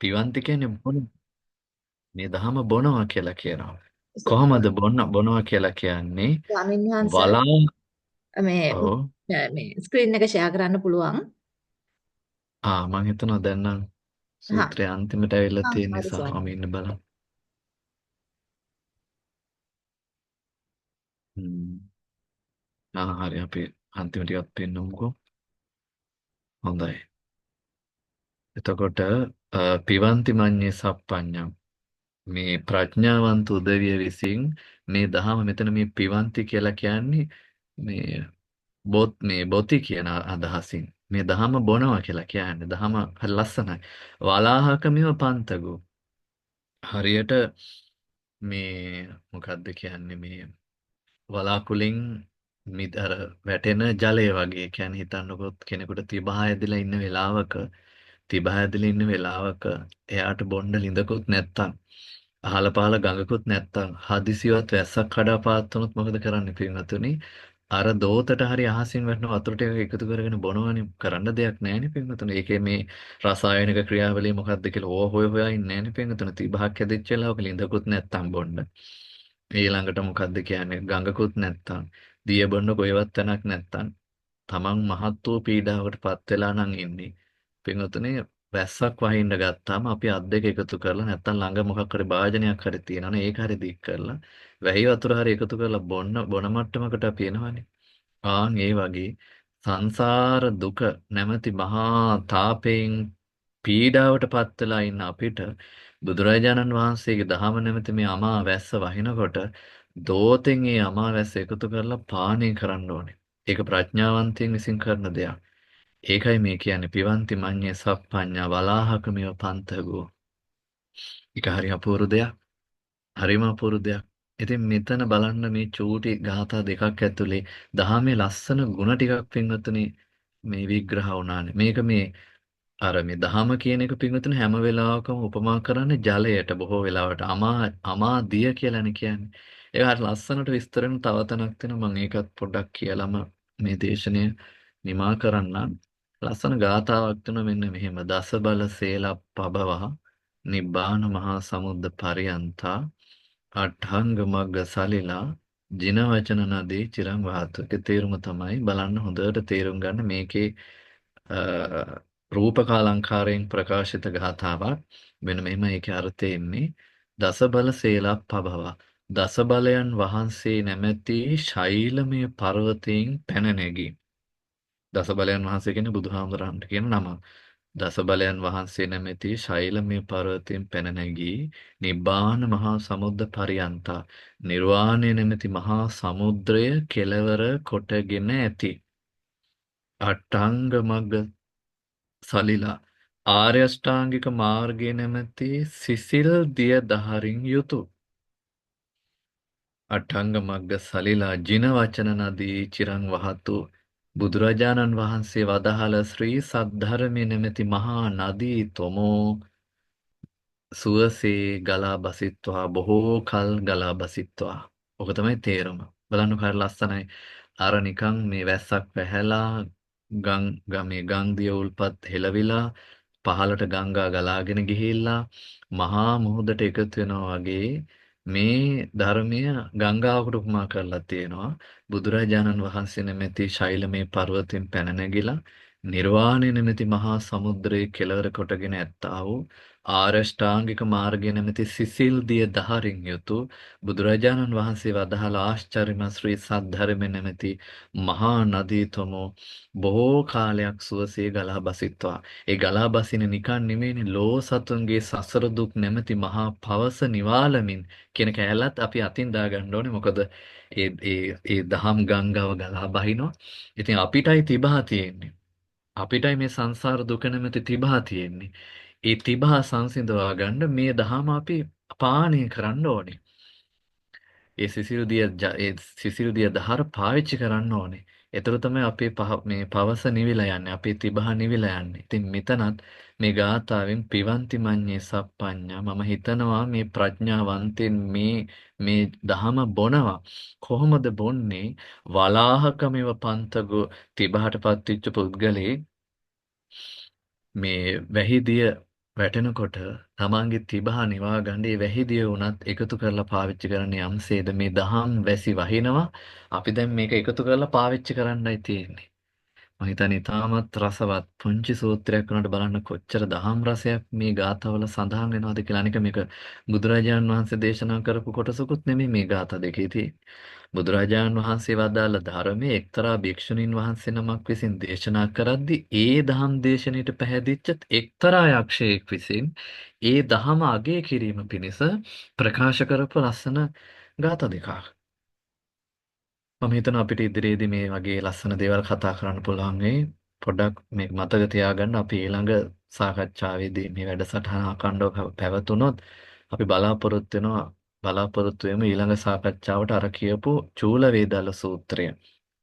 පිවන්ති කියන්නේ මේ දහම බොනවා කියලා කියනවා. ස්වාමීන් කොහොමද බොනවා කියලා කියන්නේ? වහන්සේ වලා මේ ඔව්. ස්ක්‍රීන් එක ෂෙයා කරන්න පුළුවන්. මං හිතනවා දැන් නම් හා සූත්‍රය අන්තිමට ඇවිල්ලා තියෙන හරි නිසා මම ස්වාමීන්. ඉන්න බලන්න. හ්ම්. හරි අපි අන්තිම ටිකත් පෙන්නමුකෝ. හොඳයි. එතකොට පිවන්ති මඤ්ඤේ සප්පඤ්ඤම් මේ ප්‍රඥාවන්ත උදවිය විසින් මේ දහම මෙතන මේ පිවන්ති කියලා කියන්නේ මේ මේ බොති කියන අදහසින් මේ දහම බොනවා කියලා කියන්නේ. දහම හරි ලස්සනයි. වලාහකමිව පන්තගු. හරියට මේ මොකද්ද කියන්නේ මේ වලාකුලින් අර වැටෙන ජලය වගේ. කියන්නේ හිතන්නකො කෙනෙකුට තිබහා ඇදලා ඉන්න වෙලාවක එයාට බොන්න ලිඳකුත් නැත්තම් අහල පහල ගඟකුත් නැත්තම් හදිසියවත් වැස්සක් කඩා පාත් වුණොත් මොකද කරන්නේ පින්වතුනි? අර දෝතට හරි අහසින් වැටෙන වතුර ටික එකතු කරගෙන බොනවනේ, කරන්න දෙයක් නැහැනේ පින්වතුනි. ඒකේ මේ රසායනික ක්‍රියාවලිය මොකක්ද කියලා හොය හොයා ඉන්නේ නැහැනේ පින්වතුනි. 30ක් හැදිච්ච වෙලාවක ලිඳකුත් නැත්තම් බොන්න. ඊළඟට මොකද්ද කියන්නේ? ගඟකුත් නැත්තම්, දිය බොන්න කොහෙවත් තැනක් නැත්තම් තමන් මහත් වූ පීඩාවකට පත් වෙලා නම් ඉන්නේ. පින්වතුනි වැස්සක් වහින්න ගත්තාම අපි අත් දෙක එකතු කරලා නැත්තම් ළඟ මොකක් හරි භාජනයක් හරි තියෙනවනේ ඒක හරි දික් කරලා වැහි වතුර හරි එකතු කරලා බොන මට්ටමකට අපි එනවනේ. ඒ වගේ සංසාර දුක නැමැති මහා තාපයෙන් පීඩාවට පත් වෙලා ඉන්න අපිට බුදුරජාණන් වහන්සේගේ දහම නැමැති මේ අමා වැස්ස වහිනකොට දෝතෙන් ඒ අමා වැස්ස එකතු කරලා පානය කරන්න ඕනේ. ඒක ප්‍රඥාවන්තයින් විසින් කරන දෙයක්. ඒකයි මේ කියන්නේ පිවන්ති මඤ්ඤේ සප්පඤ්ඤා වලාහකමිව පන්තගෝ. ඒක හරි අපූර්ව දෙයක්. හරිම අපූර්ව දෙයක්. ඉතින් මෙතන බලන්න මේ චූටි ගාථා දෙකක් ඇතුලේ දහමේ ලස්සන ಗುಣ ටිකක් පින්වතුනි මේ විග්‍රහ වුණානේ. මේක මේ අර මේ දහම කියන එක පින්වතුනි හැම වෙලාවකම උපමා කරන්නේ ජලයට බොහෝ වෙලාවට අමා දිය කියලානේ කියන්නේ. ඒක හරි ලස්සනට විස්තර වෙන තව තැනක් තියෙනවා මම ඒකත් පොඩ්ඩක් කියලාම මේ දේශනය නිමා කරන්නම්. ලස්සන ගාථාවක් තියෙනවා මෙන්න මෙහෙම දස බල සේලප්පබව නිබ්බාන මහා සමුද්ද පරියන්තා අට්ඨංග මග්ග සලිලා ජින වචන නදී චිරං වහතු. ඒකේ තේරුම තමයි බලන්න හොඳට තේරුම් ගන්න මේකේ රූපකාලංකාරයෙන් ප්‍රකාශිත ගාථාවක්. මෙන්න මෙහෙම ඒකේ අර්ථය එන්නේ දස බල සේලප්පබව. දස බලයන් වහන්සේ නැමැති ශෛලමය පර්වතයෙන් පැන නැගී. දස බලයන් වහන්සේ කියන්නේ බුදුහාමුදුරන්ට කියන නම. දස බලයන් වහන්සේ නැමැති ශෛලමය පර්වතයෙන් පැන නැගී නිබ්බාන මහා සමුද්ද පරියන්තා නිර්වාණය නැමැති මහා සමුද්‍රය කෙළවර කොටගෙන ඇති අට්ඨංග මග්ග සලිලා ආර්ය අෂ්ටාංගික මාර්ගය නැමැති සිසිල් දිය දහරින් යුතුය අට්ඨංග මග්ග සලිලා ජින වචන නදී චිරං වහතු බුදුරජාණන් වහන්සේ වදාහල ශ්‍රී සද්ධර්මයේ නැමැති මහා නදී තොමෝ සුවසේ ගලා බසිත්වා බොහෝ කල් ගලා බසිත්වා. ඔක තමයි තේරුම. බලන්න හරිය ලස්සනයි. අර නිකන් මේ වැස්සක් පැහැලා මේ ගං දිය උල්පත් හෙලවිලා පහළට ගංගා ගලාගෙන ගිහිල්ලා මහා මුහුදට එකතු වෙනවා වගේ මේ ධර්මය ගංගාවකට උපමා කරලා තියෙනවා. බුදුරජාණන් වහන්සේ නැමැති ශෛලමේ පර්වතයෙන් පැන නැගිලා නිර්වාණය නැමැති මහා සමුද්‍රයේ කෙළවර කොටගෙන ඇත්තා වූ ආරෂ්ඨාංගික මාර්ගය නැමැති සිසිල් දිය දහරින් යුතු බුදුරජාණන් වහන්සේ වදාළ ආශ්චර්යමත් ශ්‍රී සද්ධර්ම නැමැති මහා නදී තොමෝ බොහෝ කාලයක් සුවසේ ගලා බසිත්වා. ඒ ගලා බසින නිකන් නෙමෙයිනේ ලෝ සතුන්ගේ සසර දුක් නැමැති මහා පවස නිවාලමින් කියන කැලලත් අපි අතින් දා ගන්න ඕනේ. මොකද ඒ දහම් ගංගාව ගලා බහිනවා. ඉතින් අපිටයි තිබහා තියෙන්නේ. අපිටයි මේ සංසාර දුක නැමැති තිබහා තියෙන්නේ. ඒ තිබහා සංසිඳවා ගන්න මේ දහම අපි පානය කරන්න ඕනේ. ඒ සිසිල් දිය දහර පාවිච්චි කරන්න ඕනේ. ඒතර තමයි අපේ මේ පවස නිවිලා යන්නේ. අපේ තිබහා නිවිලා යන්නේ. ඉතින් මෙතනත් මේ ගාථාවෙන් පිවන්ති මඤ්ඤේ සප්පඤ්ඤා මම හිතනවා මේ ප්‍රඥාවන්තෙන් මේ දහම බොනවා. කොහොමද බොන්නේ? වලාහකමිව පන්තගෝ තිබහටපත් වෙච්ච පුද්ගලෙක් මේ වැහිදිය වැටෙනකොට තමන්ගේ තිබහා නිවා ගන්න ඒ වැහිදිය වුණත් එකතු කරලා පාවිච්චි කරන්න යම්සේද මේ දහම් වැසි වහිනවා. අපි දැන් මේක එකතු කරලා පාවිච්චි කරන්නයි තියෙන්නේ. මම හිතන්නේ ඊටමත් රසවත් පුංචි සූත්‍රයක් වුණාට බලන්න කොච්චර දහම් රසයක් මේ ගාථාවල සඳහන් වෙනවද කියලා. අනික මේක බුදුරජාණන් වහන්සේ දේශනා කරපු කොටසකුත් නෙමෙයි මේ ගාථා දෙකේ තියෙන්නේ. බුදුරජාණන් වහන්සේ වදාළ ධර්මයේ එක්තරා භික්ෂුණීන් වහන්සේ නමක් විසින් දේශනා කරද්දී ඒ දහම් දේශනෙට පැහැදිච්ච එක්තරා යක්ෂයෙක් විසින් ඒ දහම අගය කිරීම පිණිස ප්‍රකාශ කරපු ලස්සන ගාථා දෙකක්. මම හිතනවා අපිට ඉදිරියේදී මේ වගේ ලස්සන දේවල් කතා කරන්න පුළුවන් වෙයි. පොඩ්ඩක් මේක මතක තියාගන්න අපි ඊළඟ සාකච්ඡාවේදී මේ වැඩසටහන අඛණ්ඩව පැවතුනොත් අපි බලාපොරොත්තු වෙමු ඊළඟ සාකච්ඡාවට අර කියපු චූල වේදාල සූත්‍රය.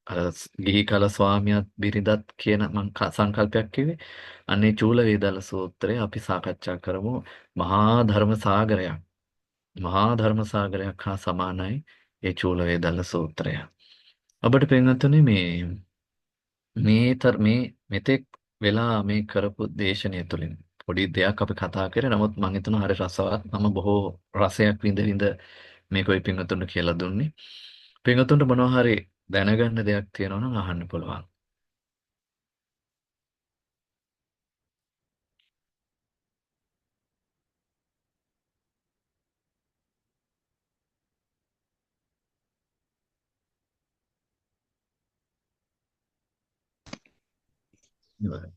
අර ගිහි කල ස්වාමියාත් බිරිඳත් කියන සංකල්පයක් කිව්වේ. අනේ චූල වේදාල සූත්‍රය අපි සාකච්ඡා කරමු. මහා ධර්ම සාගරයක්. මහා ධර්ම සාගරයක් හා සමානයි ඒ චූල වේදාල සූත්‍රය. ඔබට පෙන්වතුනි මේ මෙතෙක් වෙලා මේ කරපු දේශනය තුළින් පොඩි දෙයක් අපි කතා කරේ. නමුත් මම හිතනවා හරි රසවත්. මම බොහෝ රසයක් විඳ විඳ මේක ඔය පින්වතුන්ට කියලා දුන්නේ. පින්වතුන්ට මොනවා හරි දැනගන්න දෙයක් තියෙනවා නම් අහන්න පුළුවන්.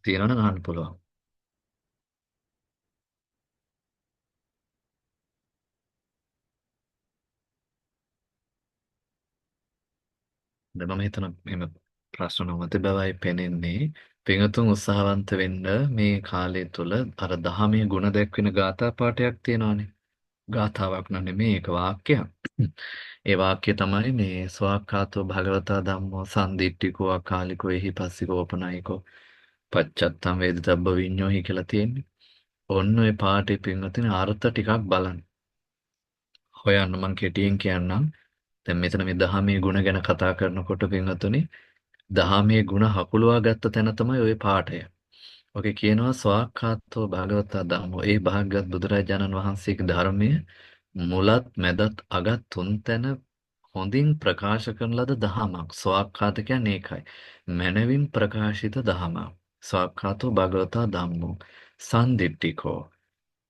තියෙනවා නම් අහන්න පුළුවන්. දැන් මම හිතනවා එහෙම ප්‍රශ්න නොමැති බවයි පෙනෙන්නේ. පින්වතුන් උත්සාහවන්ත වෙන්න මේ කාලය තුල අර දහමේ ගුණ දැක්වෙන ගාථා පාඨයක් තියෙනවානේ. ගාථාවක් නෙමෙයි ඒක වාක්‍යයක්. ඒ වාක්‍යය තමයි මේ ස්වාක්ඛාතෝ භගවතා ධම්මෝ සම්දිට්ඨිකෝ අකාලිකෝ එහිපස්සිකෝ ඕපනයිකෝ පච්චත්තම් වේදිතබ්බ විඤ්ඤෝහි කියලා තියෙන්නේ. ඔන්න ඔය පාඩේ පින්වතුනි අර්ථ ටිකක් බලන්න. හොයන්න මං කෙටියෙන් කියන්නම්. දැන් මෙතන මේ දහමේ ගුණ ගැන කතා කරනකොට පින්වතුනි දහමේ ගුණ හකුලවා ගත්ත තැන තමයි ওই පාඩය. ඔකේ කියනවා ස්වාක්ඛාතෝ භගවතා ධම්මෝ. ඒ භාග්‍යවත් බුදුරජාණන් වහන්සේගේ ධර්මයේ මුලත් මැදත් අගත් තුන් තැන හොඳින් ප්‍රකාශ කරන ලද දහමක්. ස්වාක්ඛාත කියන්නේ ඒකයි. මනවින් ප්‍රකාශිත දහමක්. ස්වාක්ඛාතෝ භගවතා ධම්මෝ සම්දිට්ඨිකෝ.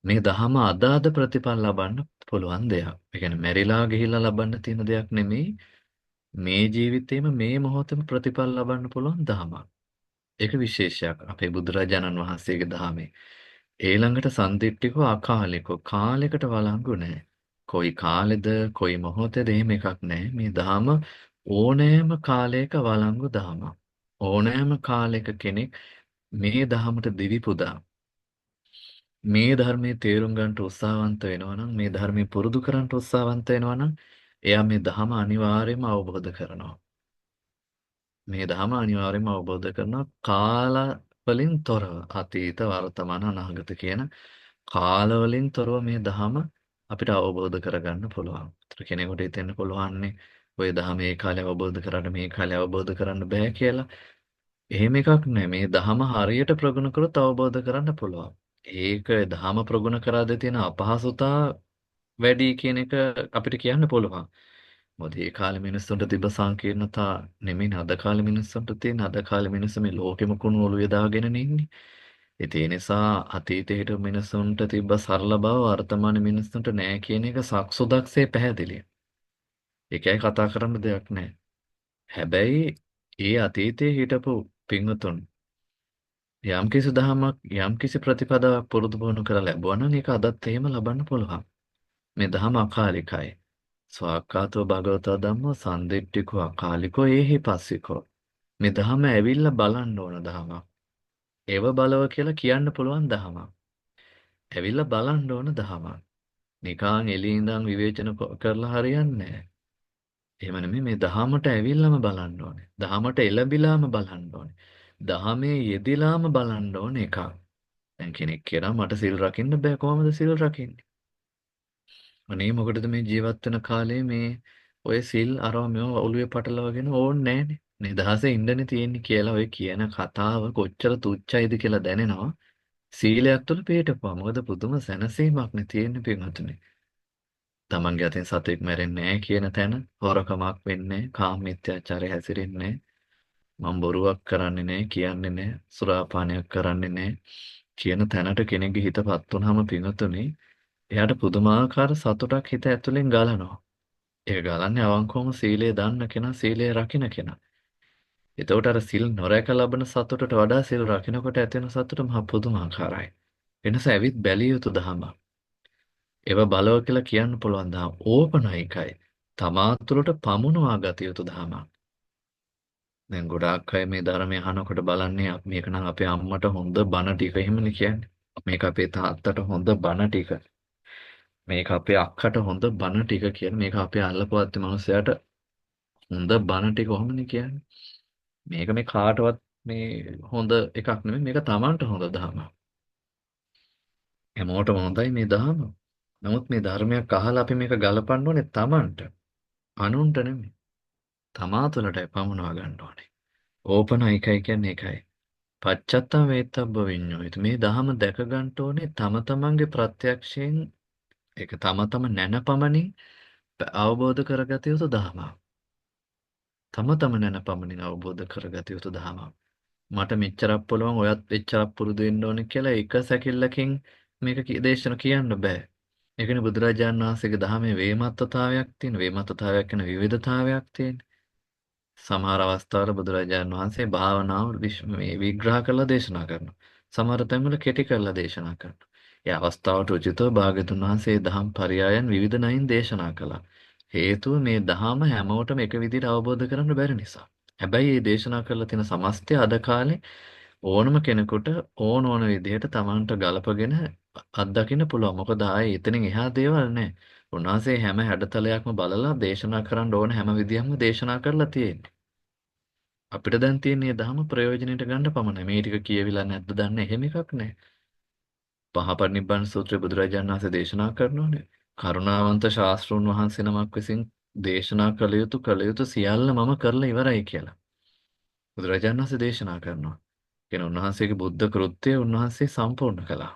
මේ දහම අදාද ප්‍රතිඵල ලබන්න පුළුවන් දෙයක්. ඒ කියන්නේ මෙරිලා ගිහිල්ලා ලබන්න තියෙන දෙයක් නෙමෙයි. මේ ජීවිතේම මේ මොහොතේම ප්‍රතිඵල ලබන්න පුළුවන් දහමක්. ඒක විශේෂයක් අපේ බුදුරජාණන් වහන්සේගේ දහමේ. ඊළඟට සන්දිට්ඨිකෝ අකාලිකෝ කාලයකට වළංගු නැහැ. කොයි කාලෙද කොයි මොහොතේද එහෙම එකක් නැහැ. මේ දහම ඕනෑම කාලයක වළංගු දහමක්. ඕනෑම කාලයක කෙනෙක් මේ දහමට දිවි පුදා මේ ධර්මයේ තේරුම් ගන්නට උත්සාහවන්ත වෙනවා නම් මේ ධර්මයේ පුරුදු කරන්නට උත්සාහවන්ත වෙනවා නම් එයා මේ ධහම අනිවාර්යයෙන්ම අවබෝධ කරනවා. මේ ධහම අනිවාර්යයෙන්ම අවබෝධ කරනවා කාල වලින් තොරව අතීත වර්තමාන අනාගත කියන කාල වලින් තොරව මේ ධහම අපිට අවබෝධ කරගන්න පුළුවන්. ඒතර කෙනෙකුට හිතෙන්න පුළුවන්නේ ඔය ධහම මේ කාලේ අවබෝධ කරන්න මේ කාලේ අවබෝධ කරන්න බෑ කියලා. එහෙම එකක් නෑ. මේ ධහම හරියට ප්‍රගුණ කරොත් අවබෝධ කරන්න පුළුවන්. ඒක ධහම ප්‍රගුණ කරද්දී තියෙන අපහසුතා වැඩි කියන එක අපිට කියන්න පුළුවන්. මොකද ඒ කාලේ මිනිස්සුන්ට තිබ්බ සංකීර්ණතා නෙමෙයි අද කාලේ මිනිස්සුන්ට තියෙන. අද කාලේ මිනිස්සු මේ ලෝකෙම කුණු ඔළුවේ දාගෙන ඉන්නේ. ඒ නිසා අතීතයේ හිටපු මිනිස්සුන්ට තිබ්බ සරල බව වර්තමාන මිනිස්සුන්ට නෑ කියන එක සක්සුදක්සේ පැහැදිලියි. ඒකයි කතා කරන්න දෙයක් නෑ. හැබැයි ඒ අතීතයේ හිටපු පින්වතුන් යම්කිසි දහමක් යම්කිසි ප්‍රතිපදාවක් පුරුදු පුහුණු කරලා ලැබුවා නම් ඒක අදත් එහෙම ලබන්න පුළුවන්. මේ දහම අකාලිකයි. ස්වාක්ඛාතෝ භගවතා ධම්මෝ සම්දිට්ඨිකෝ අකාලිකෝ ඒහි පස්සිකෝ. මේ දහම ඇවිල්ලා බලන්න ඕන දහමක්. ඒව බලව කියලා කියන්න පුළුවන් දහමක්. ඇවිල්ලා බලන්න ඕන දහමක්. නිකන් එළියේ ඉඳන් විවේචන කරලා හරියන්නේ නැහැ. එහෙම නෙමෙයි මේ දහමට ඇවිල්ලාම බලන්න ඕනේ. දහමට එළඹිලාම බලන්න ඕනේ. දහමේ යෙදිලාම බලන්න ඕන එකක්. දැන් කෙනෙක් කියනවා මට සිල් රකින්න බෑ කොහොමද සිල් රකින්නේ? අනේ මොකටද මේ ජීවත් වෙන කාලේ මේ ඔය සිල් අරව මේව ඔළුවේ පටලවගෙන ඕනේ නෑනේ. නිදහසේ ඉන්නනේ තියෙන්නේ කියලා ඔය කියන කතාව කොච්චර තුච්චයිද කියලා දැනෙනවා. සීලයක් තුළ පිහිටපුවා. මොකද පුදුම සැනසීමක් නේ තියෙන්නේ පින්වතුනි. තමන්ගේ අතින් සතෙක් මැරෙන්නේ නැහැ කියන තැන, හොරකමක් වෙන්නේ නැහැ, කාම මිත්‍යාචාරය හැසිරෙන්නේ නැහැ, මම බොරුවක් කරන්නේ නැහැ, කියන්නේ නැහැ, සුරාපානයක් කරන්නේ නැහැ කියන තැනට කෙනෙක්ගේ හිතපත් වුනහම පින්වතුනි, එයාට පුදුමාකාර සතුටක් හිත ඇතුලෙන් ගලනවා. ඒක ගලන්නේ අවංකවම සීලය දන්න කෙනා, සීලය රකින්න කෙනා. එතකොට අර සිල් නොරැක ලබන සතුටට වඩා සිල් රකින්නකොට ඇති වෙන සතුට මහ පුදුමාකාරයි. වෙනස ඇවිත් බැලිය යුතු දහමක්. ඒව බලව කියලා කියන්න පුළුවන් දහම. ඕපනයිකයි. තමා තුළට පමුණවා ගත යුතු දහමක්. දැන් ගොඩාක් අය මේ ධර්මය අහනකොට බලන්නේ මේක නම් අපේ අම්මට හොඳ බණ ටික එහෙමනේ කියන්නේ. මේක අපේ තාත්තට හොඳ බණ ටික. මේක අපේ අක්කට හොඳ බණ ටික කියන මේක අපේ අල්ලපුවත් මනුස්සයාට හොඳ බණ ටික කොහොමනේ කියන්නේ. මේක මේ කාටවත් මේ හොඳ එකක් නෙමෙයි මේක Tamanට හොඳ දහමක්. හැමෝටම හොඳයි මේ දහම. නමුත් මේ ධර්මයක් අහලා අපි මේක ගලපන්න ඕනේ Tamanට. අනුන්ට නෙමෙයි. තමා තුළටයි පමුණවා ගන්න ඕනේ. ඕපනයිකයි කියන්නේ ඒකයි. පච්චත්තම් වේතබ්බ විඤ්ඤෝයිත. මේ දහම දැක ගන්න ඕනේ තම තමන්ගේ ප්‍රත්‍යක්ෂයෙන් ඒක තම තම නැනපමණින් අවබෝධ කරගත යුතු දහමක්. තම තම නැනපමණින් අවබෝධ කරගත යුතු දහමක්. මට මෙච්චරක් පුළුවන් ඔයත් එච්චරක් පුරුදු වෙන්න ඕනේ කියලා එක සැකිල්ලකින් මේක දේශන කියන්න බෑ. ඒකනේ බුදුරජාණන් වහන්සේගේ දහමේ වේමත්තතාවයක් තියෙන. වේමත්තතාවයක් කියන විවිධතාවයක් තියෙන. සමහර අවස්ථාවල බුදුරජාණන් වහන්සේ භාවනාව මේ විග්‍රහ කරලා දේශනා කරනවා. සමහර තැන්වල කෙටි කරලා දේශනා කරනවා. ඒ අවස්ථාවට උචිතව භාග්‍යතුන් වහන්සේ දහම් පරයයන් විවිධ නයින් දේශනා කළා. හේතුව මේ දහම හැමෝටම එක විදිහට අවබෝධ කරගන්න බැරි නිසා. හැබැයි මේ දේශනා කරලා තියෙන සමස්තය අද කාලේ ඕනම කෙනෙකුට ඕන ඕන විදිහට Tamanට ගලපගෙන අත්දකින්න පුළුවන්. මොකද ආයේ එතනින් එහා දේවල් නැහැ. උන්වහන්සේ හැම හැඩතලයක්ම බලලා දේශනා කරන්න ඕන හැම විදියක්ම දේශනා කරලා තියෙන්නේ. අපිට දැන් තියෙන්නේ ධර්ම ප්‍රයෝජනෙට ගන්න පමණයි. මේ ටික කියවිලා නැද්ද දන්නේ එහෙම එකක් නැහැ. පහපරිනිබ්බාන සූත්‍රය බුදුරජාණන් වහන්සේ දේශනා කරනෝනේ. කරුණාවන්ත ශාස්ත්‍රූන් වහන්සේ නමක් විසින් දේශනා කළ යුතු සියල්ල මම කරලා ඉවරයි කියලා. බුදුරජාණන් වහන්සේ දේශනා කරනවා. කියන උන්වහන්සේගේ බුද්ධ කෘත්‍යය උන්වහන්සේ සම්පූර්ණ කළා.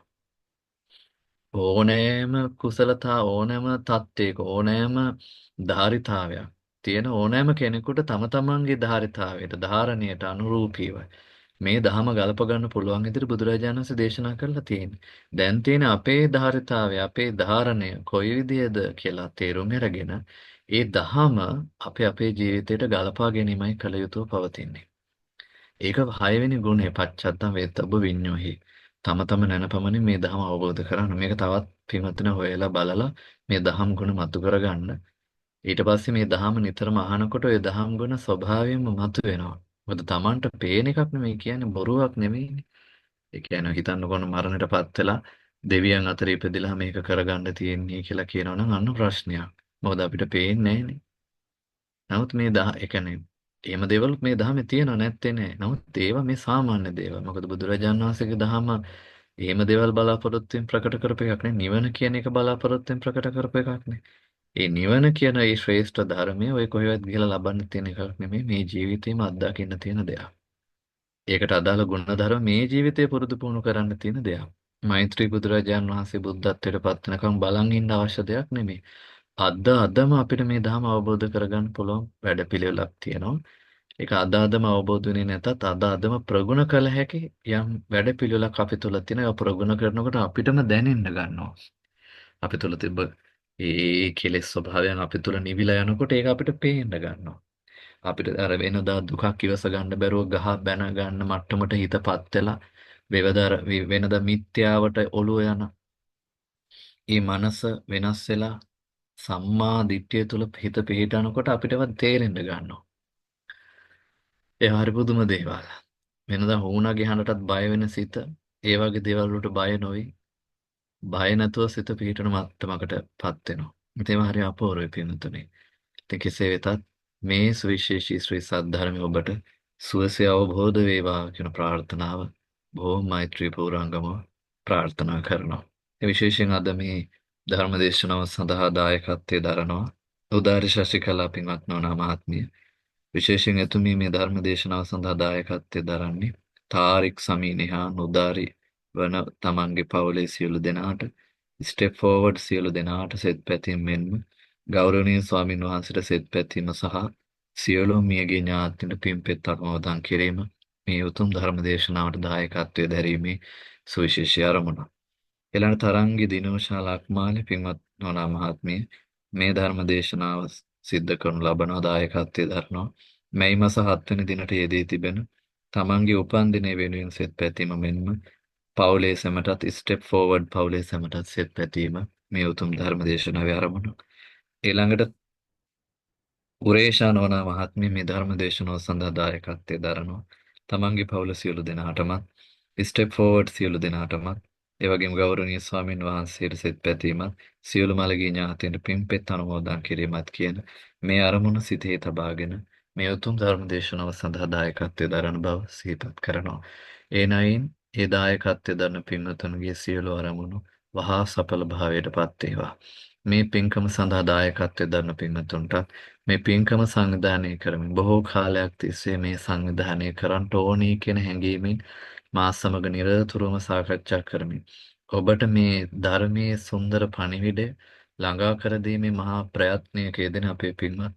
ඕනෑම කුසලතා ඕනෑම තත්ත්වයක ඕනෑම ධාරිතාවයක් තියෙන ඕනෑම කෙනෙකුට තම තමන්ගේ ධාරිතාවයට ධාරණයට අනුරූපීව මේ දහම ගලප ගන්න පුළුවන් විදිහට බුදුරජාණන් වහන්සේ දේශනා කරලා තියෙන්නේ. දැන් තියෙන අපේ ධාරිතාවය අපේ ධාරණය කොයි විදිහද කියලා තේරුම් අරගෙන ඒ දහම අපේ ජීවිතයට ගලපා ගැනීමයි කළ යුතුව පවතින්නේ. ඒක 6 වෙනි ගුණය පච්චත්තම් වේතබ්බ විඤ්ඤෝහි. තම තම නැනපමණින් මේ දහම අවබෝධ කරගන්න. මේක තවත් පින්වත්න හොයලා බලලා මේ දහම් ගුණ මතු කරගන්න. ඊට පස්සේ මේ දහම නිතරම අහනකොට ඒ දහම් ගුණ ස්වභාවයෙන්ම මතුවෙනවා. මොකද Tamanට පේන එකක් නෙමෙයි කියන්නේ බොරුවක් නෙමෙයිනේ. ඒ කියන්නේ හිතන්නකොන මරණයටපත් වෙලා දෙවියන් අතර ඉපදිලා මේක කරගන්න තියෙන්නේ කියලා කියනවනම් අන්න ප්‍රශ්නයක්. මොකද අපිට පේන්නේ නැහැනේ. නමුත් මේ ඒ කියන්නේ එහෙම දේවල් මේ දහමේ තියෙනව නැත්තේ නෑ. නමුත් ඒවා මේ සාමාන්‍ය දේවල්. මොකද බුදුරජාණන් වහන්සේගේ දහම එහෙම දේවල් බලාපොරොත්තුෙන් ප්‍රකට කරපු එකක් නේ. නිවන කියන එක බලාපොරොත්තුෙන් ප්‍රකට කරපු එකක් නේ. ඒ නිවන කියන ඒ ශ්‍රේෂ්ඨ ධර්මය ඔය කොහෙවත් ගිහලා ලබන්න තියෙන එකක් නෙමෙයි. මේ ජීවිතේම අත්දකින්න තියෙන දෙයක්. ඒකට අදාළ ගුණධර්ම මේ ජීවිතේ පුරුදු පුහුණු කරන්න තියෙන දෙයක්. මෛත්‍රී බුදුරජාණන් වහන්සේ බුද්ධත්වයට පත් වෙනකම් බලන් ඉන්න අවශ්‍ය දෙයක් නෙමෙයි. අදම අපිට මේ ධර්ම අවබෝධ කරගන්න පුළුවන් වැඩපිළිවෙලක් තියෙනවා. ඒක අදම අවබෝධ වෙන්නේ නැතත් අදම ප්‍රගුණ කළ හැකි යම් වැඩපිළිවෙලක් අපි තුල තියෙන ඒ ප්‍රගුණ කරනකොට අපිටම දැනෙන්න ගන්නවා. අපි තුල තිබ්බ ඒ කෙලෙස් ස්වභාවයන් අපි තුල නිවිලා යනකොට ඒක අපිට පේන්න ගන්නවා. අපිට අර වෙනදා දුකක් ඉවස ගන්න බැරුව ගහ බැන ගන්න මට්ටමට හිතපත් වෙලා වෙනදා මිත්‍යාවට ඔළුව යන මේ මනස වෙනස් වෙලා සම්මා දිට්ඨිය තුල හිත පිහිටනකොට අපිටවත් තේරෙන්න ගන්නවා. ඒ හරි පුදුම දේවල්. වෙනදා හුණාගේ හඬටත් බය වෙන සිත ඒ වගේ දේවල් වලට බය නොවි බය නැතුව සිත පිහිටන මට්ටමකටපත් වෙනවා. ඉතින් ඒවා හරි අපූර්වයි පින්තුනේ. ඉතින් කෙසේ වෙතත් මේ සුවිශේෂී ශ්‍රී සද්ධර්මය ඔබට සුවසේ අවබෝධ වේවා කියන ප්‍රාර්ථනාව බොහොම මෛත්‍රී පූර්වංගම ප්‍රාර්ථනා කරනවා. ඒ විශේෂයෙන් අද මේ ධර්ම දේශනාව සඳහා දායකත්වයේ දරනවා උදාරි ශශිකලා පින්වත් නෝනා මහත්මිය. විශේෂයෙන් එතුමිය මේ ධර්ම දේශනාව සඳහා දායකත්වයේ දරන්නේ තාරික් සමීනහා නුදාරි වන තමන්ගේ පවුලේ සියලු දෙනාට ස්ටෙප් ෆෝවර්ඩ් සියලු දෙනාට සෙත් පැතීම මෙන්ම ගෞරවනීය ස්වාමින් වහන්සේට සෙත් පැතීම සහ සියලු මියගේ ඥාතීන්ට පින්පෙත් අනුමෝදන් කිරීම මේ උතුම් ධර්ම දේශනාවට දායකත්වයේ දැරීමේ සුවිශේෂී අරමුණ. ඊළඟ තරංගි දිනෝෂා ලක්මාලි පින්වත් නෝනා මහත්මිය මේ ධර්ම දේශනාව සිද්ධ කරනු ලබන දායකත්වයේ දරනවා. මැයි මාස 7 වෙනි දිනට යෙදී තිබෙන තමන්ගේ උපන් දිනය වෙනුවෙන් සෙත් පැතීම මෙන්ම පවුලේ සැමටත් ස්ටෙප් ෆෝවර්ඩ් පවුලේ සැමටත් සෙත් පැතීම මේ උතුම් ධර්ම දේශනාවේ ආරම්භය. ඊළඟට උරේෂා නෝනා මහත්මිය මේ ධර්ම දේශනාව සඳහා දායකත්වයේ දරනවා. තමන්ගේ පවුල සියලු දෙනාටම ස්ටෙප් ෆෝවර්ඩ් සියලු දෙනාටම ඒ වගේම ගෞරවනීය ස්වාමින් වහන්සේට සෙත් පැතීමත් සියලු මළගිය ඥාතීන්ට පින්පෙත් අනුමෝදන් කිරීමත් කියන මේ අරමුණ සිතේ තබාගෙන මේ උතුම් ධර්ම දේශනාව සඳහා දායකත්වයේ දරන බව සිහිපත් කරනවා. එනයින් ඒ දායකත්වයේ දරන පින්වතුන්ගේ සියලු අරමුණු වහා සඵල භාවයට පත් වේවා. මේ පින්කම සඳහා දායකත්වයේ දරන පින්වතුන්ට මේ පින්කම සංවිධානය කරමින් බොහෝ කාලයක් තිස්සේ මේ සංවිධානය කරන්නට ඕනී කියන හැඟීමෙන් මා සමග නිරතුරුවම සාකච්ඡා කරමින් ඔබට මේ ධර්මයේ සුන්දර පණිවිඩය ළඟා කර දීමේ මහා ප්‍රයත්නයක යෙදෙන අපේ පින්වත්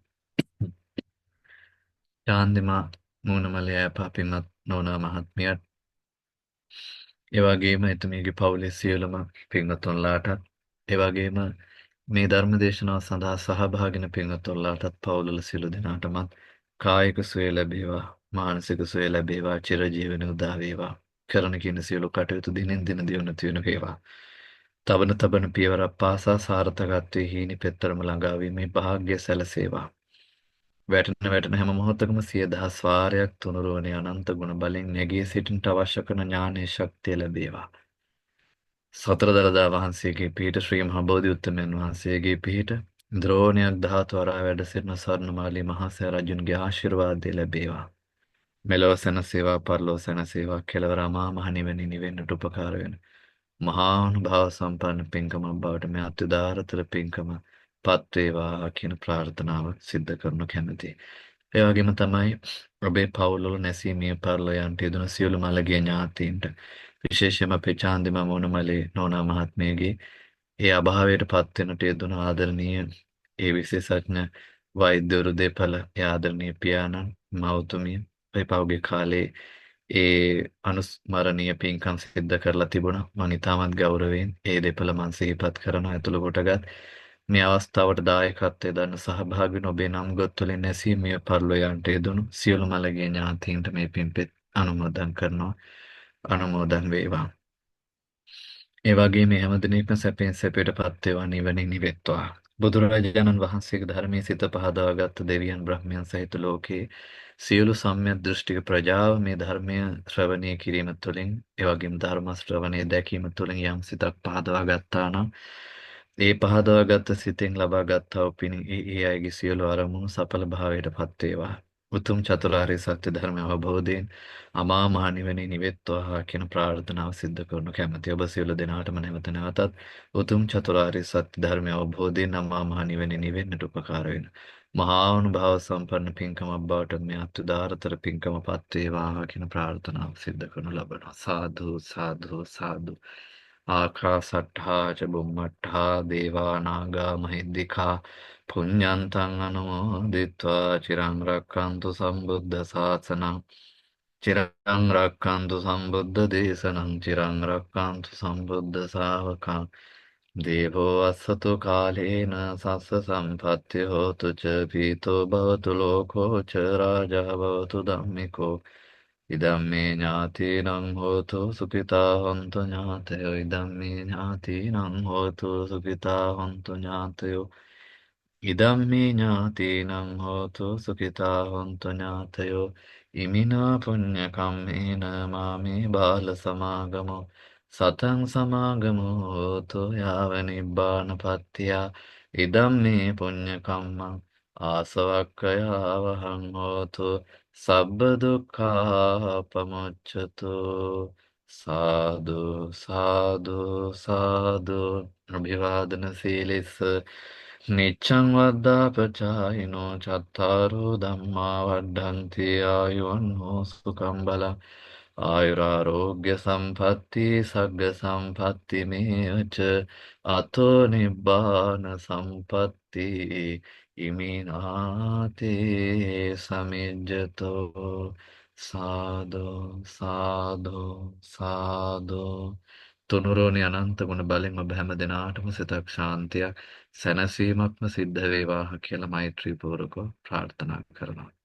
චාන්දිමා මූණමලේ අපා පින්වත් නෝනා මහත්මියට ඒ වගේම එතුමියගේ පවුලේ සියලුම පින්වත්තුන්ලාටත් ඒ වගේම මේ ධර්ම දේශනාව සඳහා සහභාගී වෙන පින්වත්තුන්ලාටත් පවුල්වල සියලු දෙනාටමත් කායික සුවය ලැබේවා මානසික සුවය ලැබේවා චිරජීවන උදා වේවා කරන කියන සියලු කටයුතු දිනෙන් දින දියුණු වෙන වේවා තබන පියවරක් පාසා සාර්ථකත්වයේ හීනි පෙත්තරම ළඟා වීමේ වාග්ය සැලසේවා වැටෙන හැම මොහොතකම 10000 වාරයක් තුනුරුවනේ අනන්ත ගුණ බලෙන් නැගී සිටින්නට අවශ්‍ය කරන ඥානයේ ශක්තිය ලැබේවා. සතර දළදා වහන්සේගේ පිහිට ශ්‍රී මහා බෝධි උත්තමයන් වහන්සේගේ පිහිට ද්‍රෝණයක් ධාතු වරා වැඩ සිටින ස්වර්ණමාලී මහා සෑ රජුන්ගේ ආශිර්වාදය ලැබේවා. මෙලොව සැනසේවා පරලොව සැනසේවා කෙලවර අමා මහ නිවන නිවෙන්නට උපකාර වෙන මහානුභාව සම්පන්න පින්කමක් බවට මේ අත්‍යදාරතර පින්කම පත් වේවා කියන ප්‍රාර්ථනාව සිද්ධ කරනු කැමැතියි. ඒ වගේම තමයි ඔබේ පවුල්වල නැසී මිය පරලෝ යන්ට යෙදුණු සියලු මළගිය ඥාතීන්ට විශේෂයෙන්ම අපේ චාන්දිමා මොනමලේ නෝනා මහත්මියගේ ඒ අභාවයට පත් වෙනට යෙදුණු ආදරණීය ඒ විශේෂඥ වෛද්‍යවරු දෙපළ ඒ ආදරණීය පියාණන් මව්තුමිය ඒ පෞගේ කාලේ ඒ අනුස්මරණීය පින්කම් සිද්ධ කරලා තිබුණා. මම ඉතාමත් ගෞරවයෙන් ඒ දෙපළ මම සිහිපත් කරනවා ඇතුළු කොටගත් මේ අවස්ථාවට දායකත්වයේ දරන සහභාගී වෙන ඔබේ නම් ගොත් වලින් නැසී මිය පරලෝ යන්ට යෙදුණු සියලු මළගිය ඥාතීන්ට මේ පින්පෙත් අනුමෝදන් කරනවා. අනුමෝදන් වේවා. ඒ වගේම හැම දිනෙකම සැපෙන් සැපයටපත් වේවා නිවනින් නිවෙත්වා. බුදුරජාණන් වහන්සේගේ ධර්මයේ සිත පහදාගත් දෙවියන් බ්‍රහ්මයන් සහිත ලෝකේ සියලු සම්‍යක් දෘෂ්ටික ප්‍රජාව මේ ධර්මය ශ්‍රවණය කිරීම තුළින් ඒ වගේම ධර්ම ශ්‍රවණය දැකීම තුළින් යම් සිතක් පහදවා ගත්තා නම් ඒ පහදවාගත් සිතෙන් ලබාගත් පින් ඒ අයගේ සියලු අරමුණු සඵල භාවයට පත් වේවා. උතුම් චතුරාර්ය සත්‍ය ධර්ම අවබෝධයෙන් අමා මහ නිවනේ නිවෙත්වා කියන ප්‍රාර්ථනාව සිද්ධ කරනු කැමැති ඔබ සියලු දෙනාටම නැවත නැවතත් උතුම් චතුරාර්ය සත්‍ය ධර්ම අවබෝධයෙන් අමා මහ නිවනේ නිවෙන්නට උපකාර වෙන මහා අනුභව සම්පන්න පින්කමක් බවට මේ අත්උදාරතර පින්කමපත් වේවා කියන ප්‍රාර්ථනාව සිද්ධ කරනු ලබනවා. සාදු සාදු සාදු. ආකාසට්ඨා ච බුම්මට්ඨා දේවා නාග මහිද්దికා පුඤ්ඤන්තං අනුමෝදිත්වා චිරං රක්ඛන්තු සම්බුද්ධ ශාසනං චිරං රක්ඛන්තු සම්බුද්ධ දේශනං චිරං රක්ඛන්තු සම්බුද්ධ ශාවකං දේවෝ අස්සතු කාලේන සස්ස සම්පත්ති හෝතු ච පීතෝ භවතු ලෝකෝ ච රාජා භවතු ධම්මිකෝ ඉදම්මේ ඥාතීනං හෝතු සුඛිතා හොන්තු ඥාතයෝ ඉදම්මේ ඥාතීනං හෝතු සුඛිතා හොන්තු ඥාතයෝ ඉදම්මේ ඥාතීනං හෝතු සුඛිතා හොන්තු ඥාතයෝ ඉමිනා පුඤ්ඤ කම්මේන මාමේ බාල සමාගමෝ සතං සමාගමෝ හෝතු යාව නිබ්බානපත්තිය ඉදම්මේ පුඤ්ඤ කම්මං ආසවක්ඛයා වහං හෝතු සබ්බ දුක්ඛා පමුච්ඡතු සාදු සාදු සාදු අභිවාදන සීලෙස නිච්ඡං වද්දා පචායිනෝ චත්තාරෝ ධම්මා වඩ්ඩන්ති ආයුවන්හෝ සුඛං බලං ආයුරාරෝග්‍ය සම්පatti සග්ග සම්පatti මේවච අතෝ නිබ්බාන සම්පatti ඉමිනාතේ සමිජ්ජතෝ සාදෝ සාදෝ සාදෝ තුනුරුවනි අනන්ත ගුණ බලෙන් ඔබ හැම දෙනාටම සිතක් ශාන්තියක් සැනසීමක්ම සිද්ධ වේවා කියලා මෛත්‍රී පූර්වකව ප්‍රාර්ථනා කරනවා